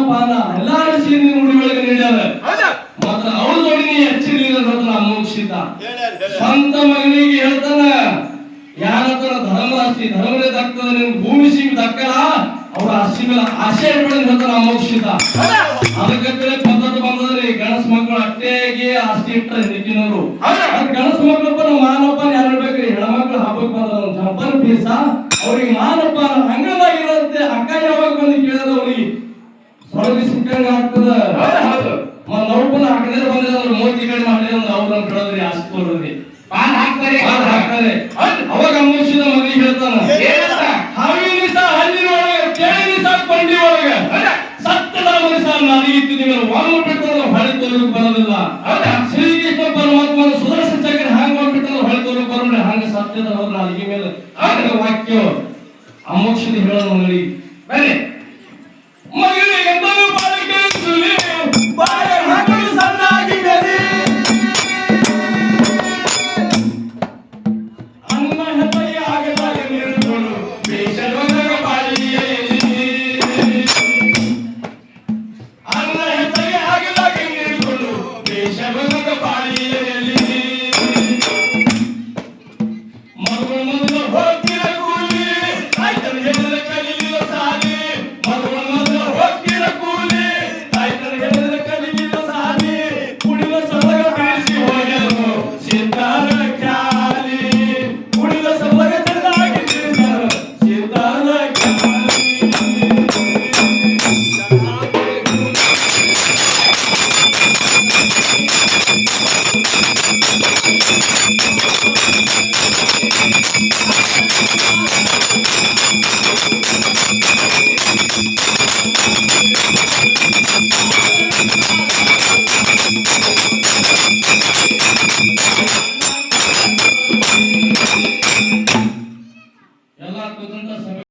ಪಾನ ಎಲ್ಲಾರು ಸೇರಿ ನುಡಿ ಒಳಗೆ ನೀಡ್ಯಾರ ಮಾತ್ರ ಅವ್ರ ಜೋಡಿ ಹೆಚ್ಚಿರ್ಲಿಲ್ಲ ಅಮೋಕ್ಷಿತ ಸ್ವಂತ ಮಗನಿಗೆ ಹೇಳ್ತಾನ ಯಾರತ್ರ ಧರ್ಮ ಆಸ್ತಿ ಧರ್ಮನೇ ದಕ್ಕದ ನಿಮ್ಗೆ ಭೂಮಿ ಸಿಗಿ ದಕ್ಕಲ್ಲ ಅವ್ರ ಆಸ್ತಿ ಮೇಲೆ ಆಸೆ ಇಟ್ಕೊಳ್ಳಿ ಹೇಳ್ತಾನ ಅಮೋಕ್ಷಿತ ಅದಕ್ಕೆ ಪದ್ಧತಿ ಬಂದದ್ರಿ ಗಣಸ್ ಮಕ್ಕಳು ಅಟ್ಟೆಗೆ ಆಸ್ತಿ ಇಟ್ಟರೆ ನಿಕ್ಕಿನವರು ಗಣಸ್ ಮಕ್ಕಳಪ್ಪ ಮಾನಪ್ಪ ಯಾರು ಹೇಳ್ಬೇಕ್ರಿ ಹೆಣ್ಮಕ್ಳು ಹಬ್ಬಕ್ಕೆ ಬಂದ ಜಂಪರ್ ಪೀಸ ಅವ್ರಿಗೆ ಮಾನಪ್ಪ ಹಂಗವಾಗಿರಂತೆ ಅಕ್ಕ ಯಾವಾಗ ಬಂದು ಕೇಳಿದ ಅವ್ರಿಗೆ ಸೊಳಗಿ ಸಿಕ್ಕಂಗ ಆಗ್ತದ ನೌಪನ ಹಾಕದೇ ಬಂದ್ರೆ ಮೋದಿ ಕಡೆ ಮಾಡಿದ್ರೆ ಅವ್ರನ್ನ ಕೇಳೋದ್ರಿ ಆಸ್ತಿ ಕೊಡೋದ್ರಿ ಹಾಕ್ತಾರೆ ಅವಾಗ ಅಮೋಕ್ಷಿತ ಮಗನಿಗೆ ಹೇಳ್ತಾನ ಹಾವಿನ ಹಳ್ಳಿ ಒಳಗೆ ಕೇಳಿ ಕೊಂಡಿ ಒಳಗೆ ಸತ್ತದ ಮನುಷ್ಯ ನನಗಿತ್ತು ನೀವು ಒಮ್ಮೆ ಹೊಳೆ ತೋರಕ್ಕೆ ಬರೋದಿಲ್ಲ ಶ್ರೀಕೃಷ್ಣ ಪರಮಾತ್ಮನ ಸುದರ್ಶನ ಚಕ್ರ ಹಂಗ ಮಾಡ್ಬಿಟ್ಟು ಹೊಳೆ ತೋರಕ್ಕೆ ಬರೋಣ ಹಂಗ ಸತ್ಯದ ಅವ್ರ ನಾಲಿಗೆ ಮೇಲೆ ಹಂಗ ವಾಕ್ಯ ಅಮೋಕ್ಷದ ಹೇಳೋದು ಮಗನಿಗೆ ಬನ್ನಿ ಮಗನಿಗೆ ಬಾಳಿಕೆ ಸುಲಿ ಬಾಳೆ ಹಾಕಲು ಸಣ್ಣಾಗಿ ಗದಿ ಅನ್ನ ಹೆಸರಿ ಆಗಲಾಗ ನೀಡುಗಳು ಬೇಷರೊಳಗ ಬಾಳಿಯಲ್ಲಿ ಅನ್ನ ಹೆಸರಿ ಆಗಲಾಗ ನೀಡುಗಳು ಬೇಷರೊಳಗ ಬಾಳಿಯಲ್ಲಿ ಮಗಳು ಮೊದಲು ಹೋಗ್ತಿರ ಕೂಲಿ ಆಯ್ತನ ಹೇಳಿದ ಕಲಿಲಿಲ್ಲ ಸಾಲಿ ಮಗಳು ಮೊದಲು ಹೋಗ್ತಿರ ಕೂಲಿ ಆಯ್ತನ ಹೇಳಿದ ಕಲಿಲಿಲ್ಲ ಸಾಲಿ ಕುಡಿದ ಸಲಗ ಬೀಳಿಸಿ ಹೋಗ್ಯಾರು ಸಿದ್ಧಾರ ಖ್ಯಾಲಿ ಕುಡಿದ ಸಲಗ ಚೆನ್ನಾಗಿ ತಿಳಿದಾರ ಸಿದ್ಧಾರ ಖ್ಯಾಲಿ